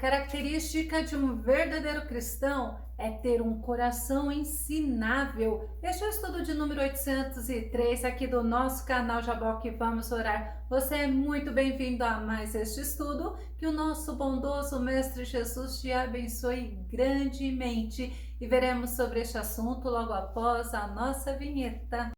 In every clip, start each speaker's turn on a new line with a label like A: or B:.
A: característica de um verdadeiro cristão é ter um coração ensinável. Este é o estudo de número 803 aqui do nosso canal Jaboque Vamos Orar. Você é muito bem-vindo a mais este estudo. Que o nosso bondoso Mestre Jesus te abençoe grandemente. E veremos sobre este assunto logo após a nossa vinheta.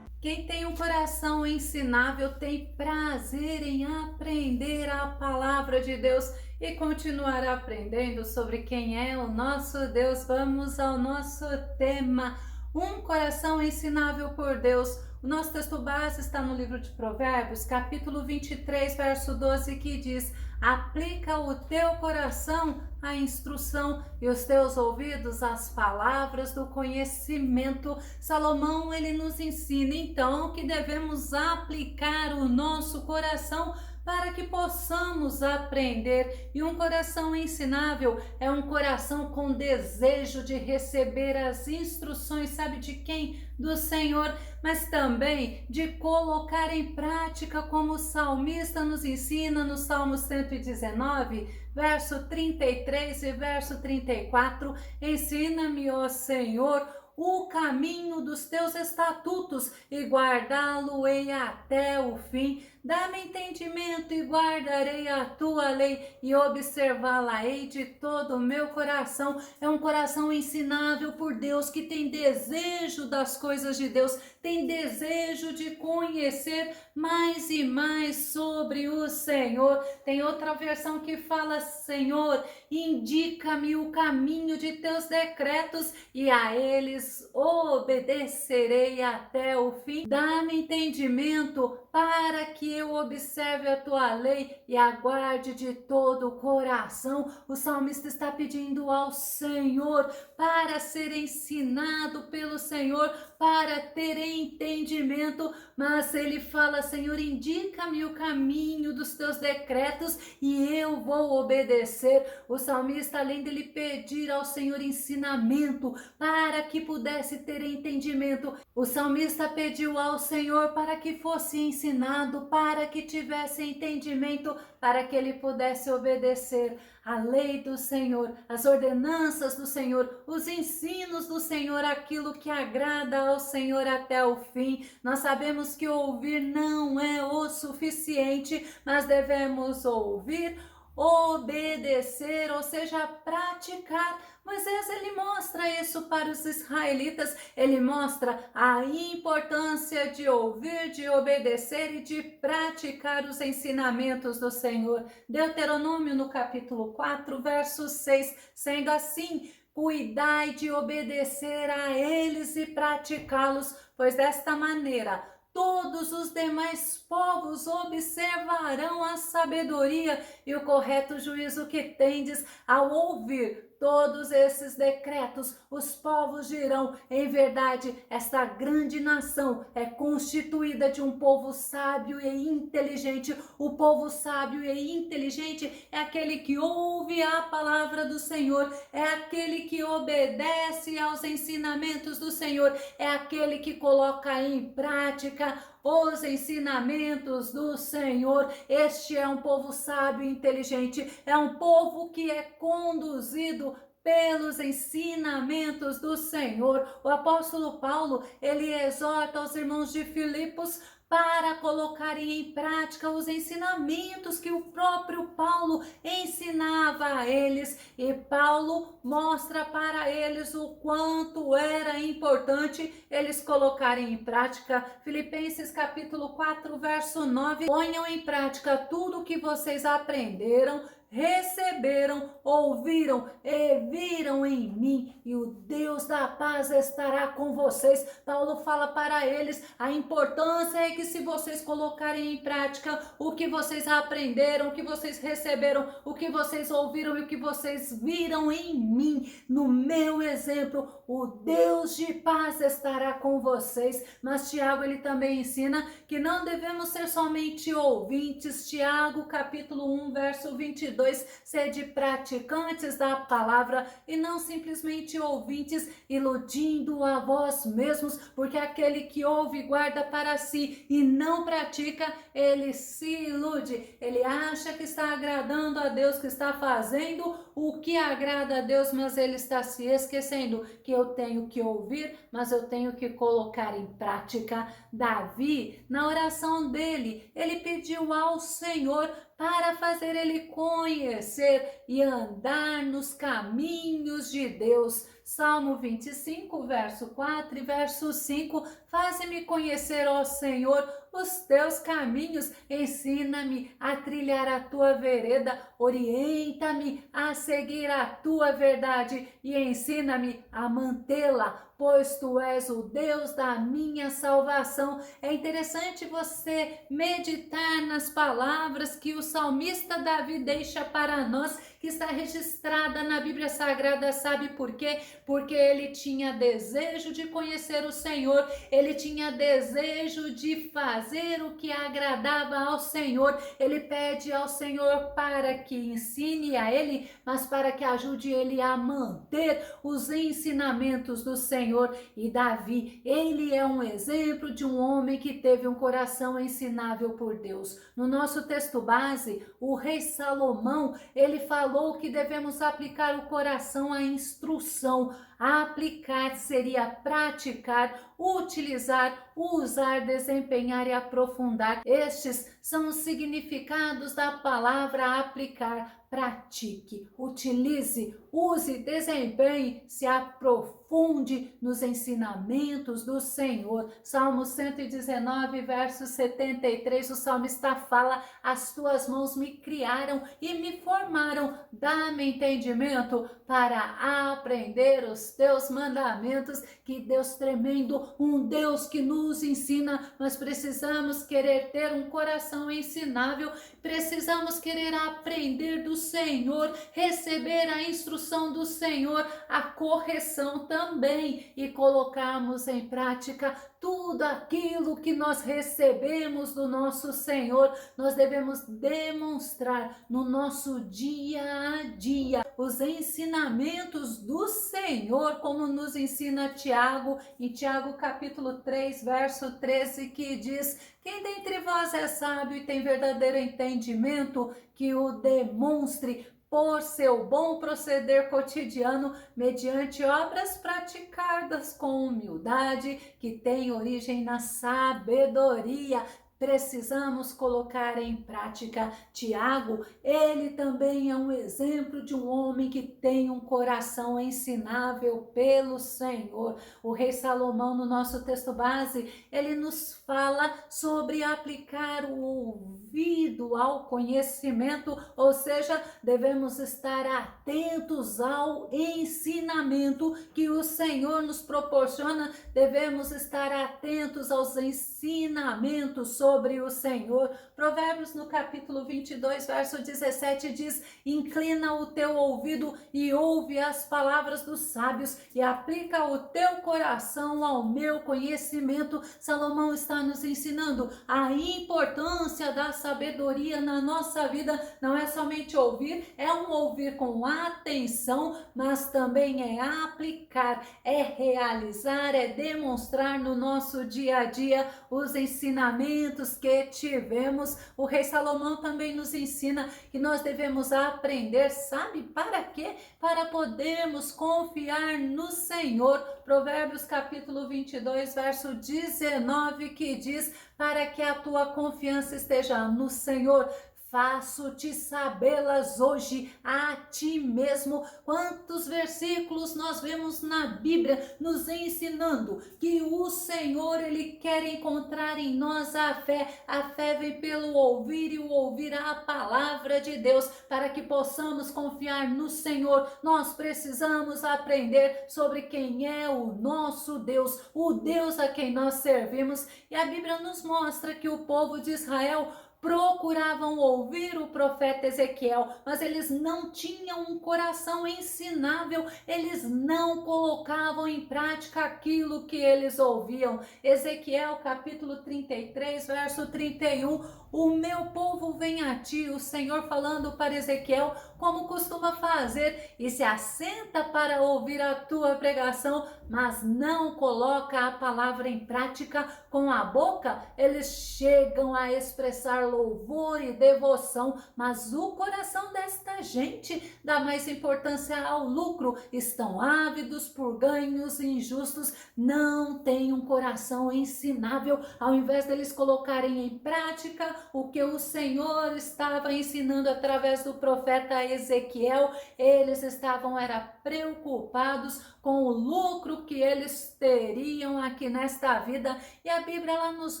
A: Quem tem um coração ensinável tem prazer em aprender a palavra de Deus e continuar aprendendo sobre quem é o nosso Deus. Vamos ao nosso tema, um coração ensinável por Deus. O nosso texto base está no livro de Provérbios, capítulo 23, verso 12, que diz: aplica o teu coração à instrução e os teus ouvidos às palavras do conhecimento. Salomão, ele nos ensina então que devemos aplicar o nosso coração para que possamos aprender. E um coração ensinável é um coração com desejo de receber as instruções, sabe de quem? Do Senhor, mas também de colocar em prática, como o salmista nos ensina no Salmo 119, verso 33 e verso 34, ensina-me, ó Senhor, o caminho dos teus estatutos e guardá-lo-ei até o fim. Dá-me entendimento e guardarei a tua lei e observá-la-ei de todo o meu coração. É um coração ensinável por Deus, que tem desejo das coisas de Deus, tem desejo de conhecer mais e mais sobre o Senhor. Tem outra versão que fala: Senhor, indica-me o caminho de teus decretos e a eles obedecerei até o fim. Dá-me entendimento para que eu observe a tua lei e aguarde de todo o coração. O salmista está pedindo ao Senhor para ser ensinado pelo Senhor, para ter entendimento, mas ele fala: Senhor, indica-me o caminho dos teus decretos e eu vou obedecer. O salmista, além dele pedir ao Senhor ensinamento para que pudesse ter entendimento, o salmista pediu ao Senhor para que fosse ensinado, para que tivesse entendimento, para que ele pudesse obedecer a lei do Senhor, as ordenanças do Senhor, os ensinos do Senhor, aquilo que agrada ao Senhor até o fim. Nós sabemos que ouvir não é o suficiente, mas devemos ouvir, obedecer, ou seja, praticar. Moisés, ele mostra isso para os israelitas, ele mostra a importância de ouvir, de obedecer e de praticar os ensinamentos do Senhor. Deuteronômio no capítulo 4, verso 6, sendo assim, cuidai de obedecer a eles e praticá-los, pois desta maneira todos os demais povos observarão a sabedoria e o correto juízo que tendes ao ouvir todos esses decretos. Os povos dirão: em verdade, esta grande nação é constituída de um povo sábio e inteligente. O povo sábio e inteligente é aquele que ouve a palavra do Senhor, é aquele que obedece aos ensinamentos do Senhor, é aquele que coloca em prática os ensinamentos do Senhor. Este é um povo sábio e inteligente, é um povo que é conduzido pelos ensinamentos do Senhor. O apóstolo Paulo, ele exorta os irmãos de Filipos para colocarem em prática os ensinamentos que o próprio Paulo ensinava a eles, e Paulo mostra para eles o quanto era importante eles colocarem em prática. Filipenses capítulo 4, verso 9, ponham em prática tudo o que vocês aprenderam, receberam, ouviram e viram em mim, e o Deus da paz estará com vocês. Paulo fala para eles: a importância é que, se vocês colocarem em prática o que vocês aprenderam, o que vocês receberam, o que vocês ouviram e o que vocês viram em mim, no meu exemplo, o Deus de paz estará com vocês. Mas Tiago, ele também ensina que não devemos ser somente ouvintes. Tiago capítulo 1, verso 22 22, sede praticantes da palavra e não simplesmente ouvintes, iludindo a vós mesmos, porque aquele que ouve e guarda para si e não pratica, ele se ilude, ele acha que está agradando a Deus, que está fazendo o que agrada a Deus, mas ele está se esquecendo que eu tenho que ouvir, mas eu tenho que colocar em prática. Davi, na oração dele, ele pediu ao Senhor para fazer ele conhecer e andar nos caminhos de Deus. Salmo 25, verso 4 e verso 5, faze-me conhecer, ó Senhor, os teus caminhos, ensina-me a trilhar a tua vereda, orienta-me a seguir a tua verdade e ensina-me a mantê-la, pois tu és o Deus da minha salvação. É interessante você meditar nas palavras que o salmista Davi deixa para nós, que está registrada na Bíblia Sagrada. Sabe por quê? Porque ele tinha desejo de conhecer o Senhor, ele tinha desejo de fazer o que agradava ao Senhor. Ele pede ao Senhor para que ensine a ele, mas para que ajude ele a manter os ensinamentos do Senhor. E Davi, ele é um exemplo de um homem que teve um coração ensinável por Deus. No nosso texto base, o rei Salomão, ele falou que devemos aplicar o coração à instrução. Aplicar seria praticar, utilizar, usar, desempenhar e aprofundar. Estes são os significados da palavra aplicar. Pratique, utilize, use, desempenhe, se aprofunde nos ensinamentos do Senhor. Salmo 119, verso 73, o salmista fala: as tuas mãos me criaram e me formaram, dá-me entendimento para aprender os teus mandamentos. Que Deus tremendo, um Deus que nos ensina, mas precisamos querer ter um coração ensinável, precisamos querer aprender do Senhor, receber a instrução do Senhor, a correção também e colocarmos em prática tudo aquilo que nós recebemos do nosso Senhor. Nós devemos demonstrar no nosso dia a dia os ensinamentos do Senhor, como nos ensina Tiago, em Tiago capítulo 3, verso 13, que diz: quem dentre vós é sábio e tem verdadeiro entendimento, que o demonstre por seu bom proceder cotidiano, mediante obras praticadas com humildade, que tem origem na sabedoria. Precisamos colocar em prática. Tiago, ele também é um exemplo de um homem que tem um coração ensinável pelo Senhor. O rei Salomão, no nosso texto base, ele nos fala sobre aplicar o ouvido ao conhecimento, ou seja, devemos estar atentos ao ensinamento que o Senhor nos proporciona, devemos estar atentos aos ensinamentos sobre o Senhor. Provérbios no capítulo 22, verso 17 diz: inclina o teu ouvido e ouve as palavras dos sábios e aplica o teu coração ao meu conhecimento. Salomão está nos ensinando a importância da sabedoria na nossa vida. Não é somente ouvir, é um ouvir com atenção, mas também é aplicar, é realizar, é demonstrar no nosso dia a dia os ensinamentos que tivemos. O rei Salomão também nos ensina que nós devemos aprender, sabe para quê? Para podermos confiar no Senhor. Provérbios capítulo 22, verso 19, que diz: para que a tua confiança esteja no Senhor, faço-te sabê-las hoje a ti mesmo. Quantos versículos nós vemos na Bíblia nos ensinando que o Senhor, ele quer encontrar em nós a fé. A fé vem pelo ouvir e o ouvir a palavra de Deus. Para que possamos confiar no Senhor, nós precisamos aprender sobre quem é o nosso Deus, o Deus a quem nós servimos. E a Bíblia nos mostra que o povo de Israel procuravam ouvir o profeta Ezequiel, mas eles não tinham um coração ensinável, eles não colocavam em prática aquilo que eles ouviam. Ezequiel capítulo 33, verso 31, o meu povo vem a ti, o Senhor falando para Ezequiel, como costuma fazer, e se assenta para ouvir a tua pregação, mas não coloca a palavra em prática. Com a boca, eles chegam a expressar louvor e devoção, mas o coração desta gente dá mais importância ao lucro, estão ávidos por ganhos injustos, não têm um coração ensinável. Ao invés deles colocarem em prática o que o Senhor estava ensinando através do profeta Ezequiel, eles estavam preocupados com o lucro que eles teriam aqui nesta vida. E a Bíblia ela nos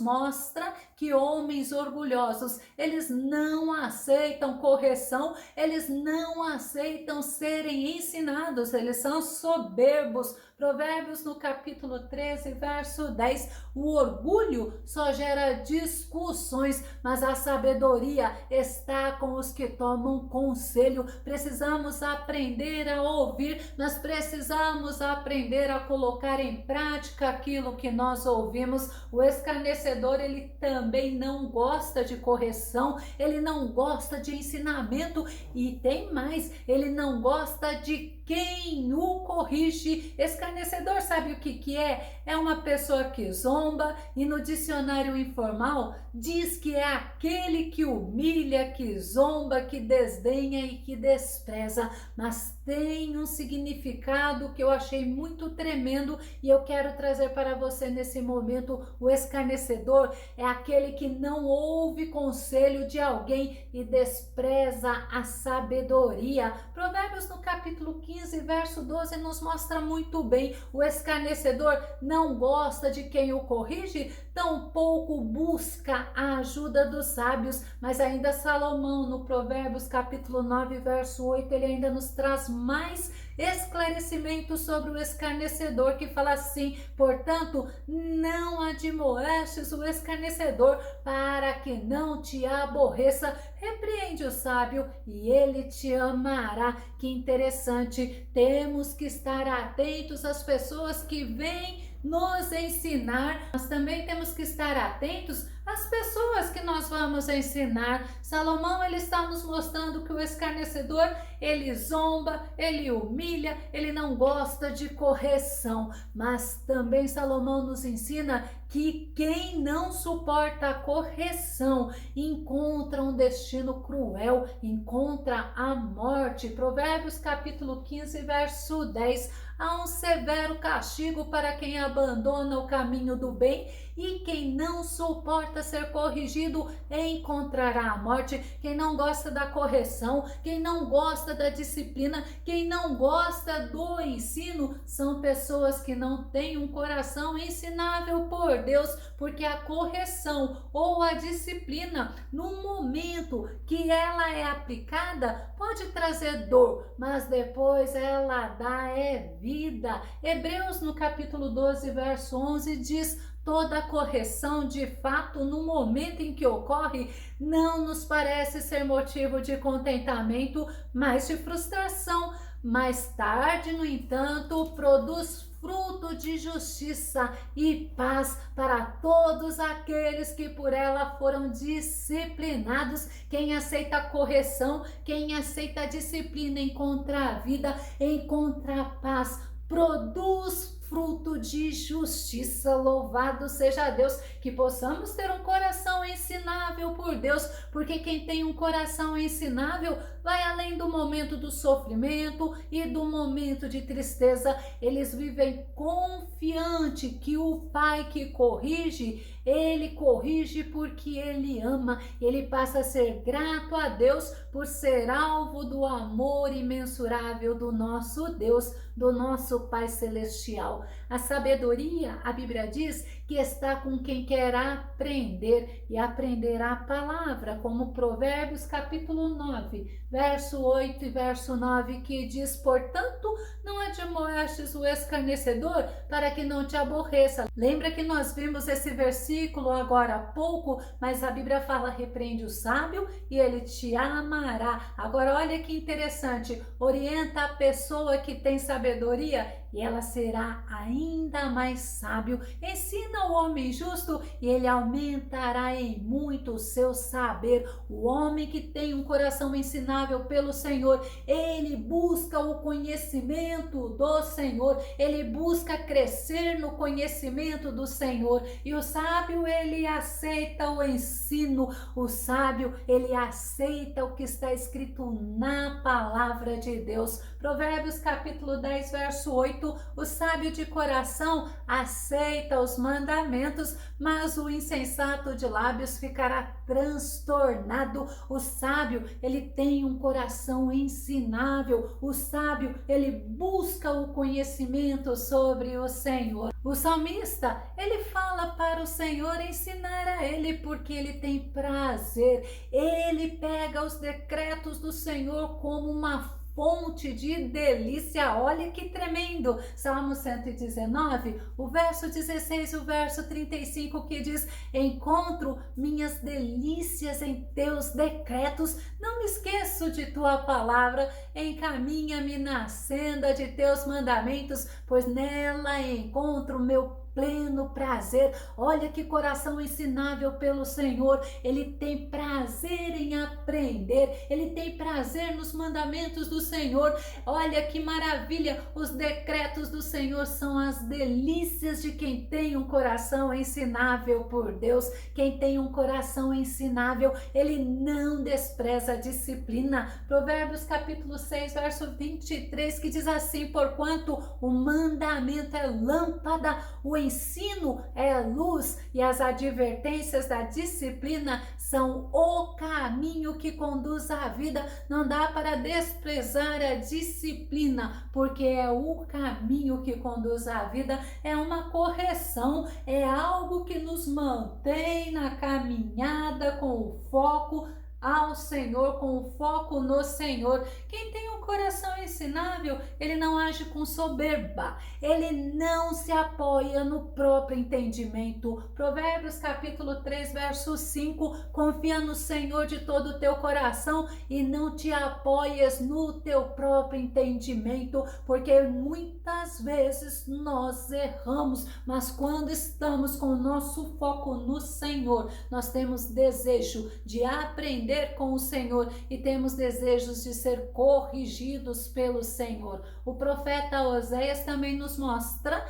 A: mostra que homens orgulhosos, eles não aceitam correção, eles não aceitam serem ensinados, eles são soberbos. Provérbios no capítulo 13, verso 10, o orgulho só gera discussões, mas a sabedoria está com os que tomam conselho. Precisamos aprender a ouvir, nós precisamos aprender a colocar em prática aquilo que nós ouvimos. O escarnecedor, ele também não gosta de correção, ele não gosta de ensinamento e tem mais, ele não gosta de quem o corrige. Escarnecedor, sabe o que é? É uma pessoa que zomba, e no dicionário informal diz que é aquele que humilha, que zomba, que desdenha e que despreza, mas tem um significado que eu achei muito tremendo e eu quero trazer para você nesse momento. O escarnecedor é aquele que não ouve conselho de alguém e despreza a sabedoria. Provérbios no capítulo 15, verso 12 nos mostra muito bem. O escarnecedor não gosta de quem o corrige, tampouco busca a ajuda dos sábios. Mas ainda Salomão, no Provérbios capítulo 9, verso 8, ele ainda nos traz mais esclarecimento sobre o escarnecedor, que fala assim: portanto, não admoestes o escarnecedor, para que não te aborreça. Repreende o sábio e ele te amará. Que interessante, temos que estar atentos às pessoas que vêm nos ensinar, mas também temos que estar atentos às pessoas que nós vamos ensinar. Salomão, ele está nos mostrando que o escarnecedor, ele zomba, ele humilha, ele não gosta de correção, mas também Salomão nos ensina que quem não suporta a correção encontra um destino cruel, encontra a morte. Provérbios capítulo 15, verso 10, há um severo castigo para quem abandona o caminho do bem, e quem não suporta ser corrigido encontrará a morte. Quem não gosta da correção, quem não gosta da disciplina, quem não gosta do ensino, são pessoas que não têm um coração ensinável por Deus, porque a correção ou a disciplina, no momento que ela é aplicada, pode trazer dor, mas depois ela dá vida. Hebreus no capítulo 12, verso 11 diz: toda correção, de fato, no momento em que ocorre, não nos parece ser motivo de contentamento, mas de frustração. Mais tarde, no entanto, produz fruto de justiça e paz para todos aqueles que por ela foram disciplinados. Quem aceita a correção, quem aceita a disciplina, encontra a vida, encontra a paz, produz fruto de justiça. Louvado seja Deus, que possamos ter um coração ensinável por Deus, porque quem tem um coração ensinável vai além do momento do sofrimento e do momento de tristeza. Eles vivem confiante que o Pai que corrige, ele corrige porque ele ama. Ele passa a ser grato a Deus por ser alvo do amor imensurável do nosso Deus, do nosso Pai Celestial. A sabedoria, a Bíblia diz, que está com quem quer aprender e aprender a palavra, como Provérbios capítulo 9, verso 8 e verso 9, que diz: portanto, não admoestes o escarnecedor para que não te aborreça. Lembra que nós vimos esse versículo agora há pouco, mas a Bíblia fala: repreende o sábio e ele te amará. Agora olha que interessante, orienta a pessoa que tem sabedoria e ela será ainda mais sábio. Ensina o homem justo e ele aumentará em muito o seu saber. O homem que tem um coração ensinável pelo Senhor, ele busca o conhecimento do Senhor, ele busca crescer no conhecimento do Senhor. E o sábio, ele aceita o ensino, o sábio, ele aceita o que está escrito na palavra de Deus. Provérbios capítulo 10, verso 8, o sábio de coração aceita os mandamentos, mas o insensato de lábios ficará transtornado. O sábio, ele tem um coração ensinável, o sábio, ele busca o conhecimento sobre o Senhor. O salmista, ele fala para o Senhor ensinar a ele, porque ele tem prazer, ele pega os decretos do Senhor como uma fonte de delícia. Olha que tremendo. Salmo 119, o verso 16, o verso 35, que diz: encontro minhas delícias em teus decretos, não me esqueço de tua palavra, encaminha-me na senda de teus mandamentos, pois nela encontro meu pleno prazer. Olha que coração ensinável pelo Senhor, ele tem prazer em aprender, ele tem prazer nos mandamentos do Senhor. Olha que maravilha, os decretos do Senhor são as delícias de quem tem um coração ensinável por Deus. Quem tem um coração ensinável, ele não despreza a disciplina. Provérbios capítulo 6, verso 23, que diz assim: porquanto o mandamento é lâmpada, o ensino é luz e as advertências da disciplina são o caminho que conduz à vida. Não dá para desprezar a disciplina, porque é o caminho que conduz à vida, é uma correção, é algo que nos mantém na caminhada com o foco ao Senhor, com o foco no Senhor. Quem tem um coração ensinável, ele não age com soberba, ele não se apoia no próprio entendimento. Provérbios capítulo 3, verso 5, confia no Senhor de todo o teu coração e não te apoies no teu próprio entendimento, porque muitas vezes nós erramos, mas quando estamos com o nosso foco no Senhor, nós temos desejo de aprender com o Senhor e temos desejos de ser corrigidos pelo Senhor. O profeta Oséias também nos mostra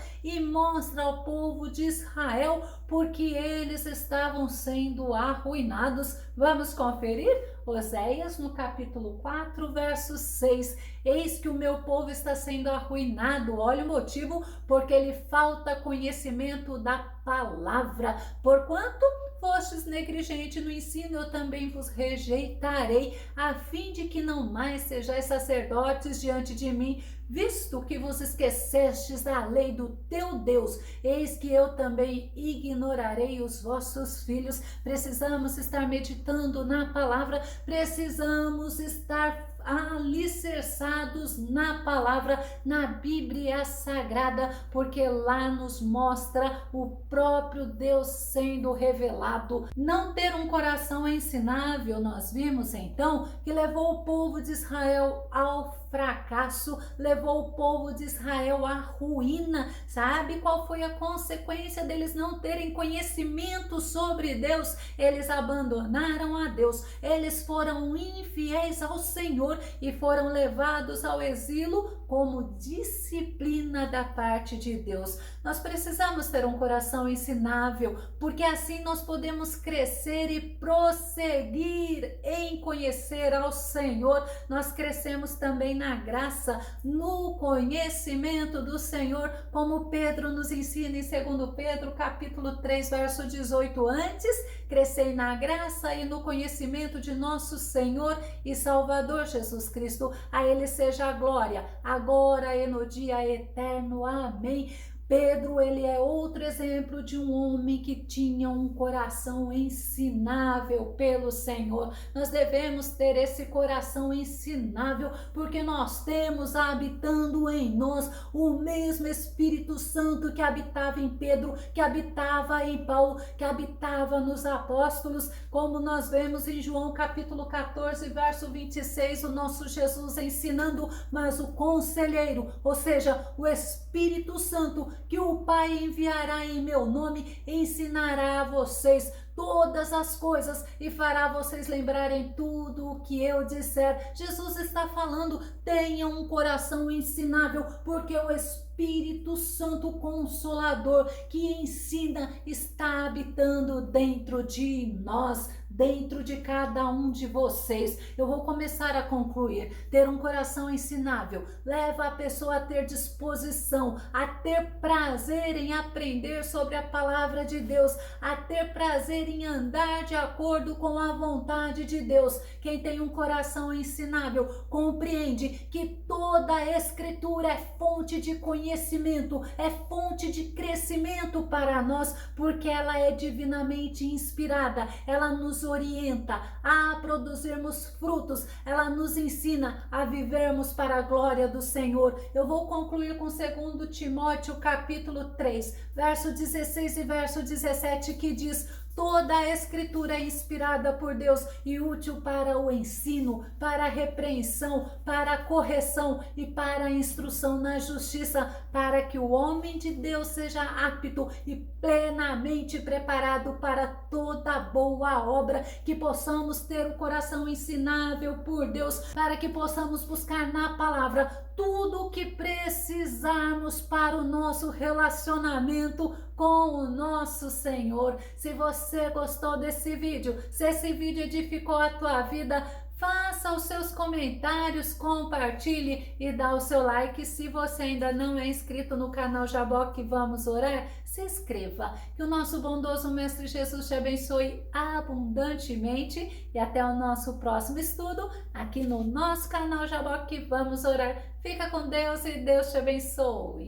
A: ao povo de Israel porque eles estavam sendo arruinados. Vamos conferir? Oséias no capítulo 4, verso 6. Eis que o meu povo está sendo arruinado. Olha o motivo: porque lhe falta conhecimento da palavra. Porquanto fostes negligente no ensino, eu também vos rejeitarei, a fim de que não mais sejais sacerdotes diante de mim, visto que vos esquecestes da lei do teu Deus. Eis que eu também ignorarei os vossos filhos. Precisamos estar meditando na palavra, precisamos estar alicerçados na palavra, na Bíblia Sagrada, porque lá nos mostra o próprio Deus sendo revelado. Não ter um coração ensinável, nós vimos então que levou o povo de Israel ao fracasso, levou o povo de Israel à ruína. Sabe qual foi a consequência deles não terem conhecimento sobre Deus? Eles abandonaram a Deus, eles foram infiéis ao Senhor e foram levados ao exílio como disciplina da parte de Deus. Nós precisamos ter um coração ensinável, porque assim nós podemos crescer e prosseguir em conhecer ao Senhor. Nós crescemos também na graça, no conhecimento do Senhor, como Pedro nos ensina em 2 Pedro capítulo 3, verso 18. Antes, crescei na graça e no conhecimento de nosso Senhor e Salvador Jesus Cristo. A Ele seja a glória, agora e no dia eterno. Amém. Pedro, ele é outro exemplo de um homem que tinha um coração ensinável pelo Senhor. Nós devemos ter esse coração ensinável, porque nós temos habitando em nós o mesmo Espírito Santo que habitava em Pedro, que habitava em Paulo, que habitava nos apóstolos, como nós vemos em João capítulo 14, verso 26, o nosso Jesus ensinando, mas o conselheiro, ou seja, o Espírito Santo, que o Pai enviará em meu nome, ensinará a vocês todas as coisas e fará vocês lembrarem tudo o que eu disser. Jesus está falando, tenha um coração ensinável, porque o Espírito Santo Consolador que ensina está habitando dentro de nós, dentro de cada um de vocês. Eu vou começar a concluir. Ter um coração ensinável leva a pessoa a ter disposição, a ter prazer em aprender sobre a palavra de Deus, a ter prazer em andar de acordo com a vontade de Deus. Quem tem um coração ensinável compreende que toda a Escritura é fonte de conhecimento, é fonte de crescimento para nós, porque ela é divinamente inspirada, ela nos orienta a produzirmos frutos, ela nos ensina a vivermos para a glória do Senhor. Eu vou concluir com 2 Timóteo capítulo 3, verso 16 e verso 17, que diz: toda a Escritura é inspirada por Deus e útil para o ensino, para a repreensão, para a correção e para a instrução na justiça, para que o homem de Deus seja apto e plenamente preparado para toda boa obra, que possamos ter o coração ensinável por Deus, para que possamos buscar na palavra tudo o que precisarmos para o nosso relacionamento com o nosso Senhor. Se você gostou desse vídeo, se esse vídeo edificou a tua vida, faça os seus comentários, compartilhe e dá o seu like. Se você ainda não é inscrito no canal Jaboque Vamos Orar, se inscreva. Que o nosso bondoso Mestre Jesus te abençoe abundantemente e até o nosso próximo estudo aqui no nosso canal Jaboque Vamos Orar. Fica com Deus e Deus te abençoe.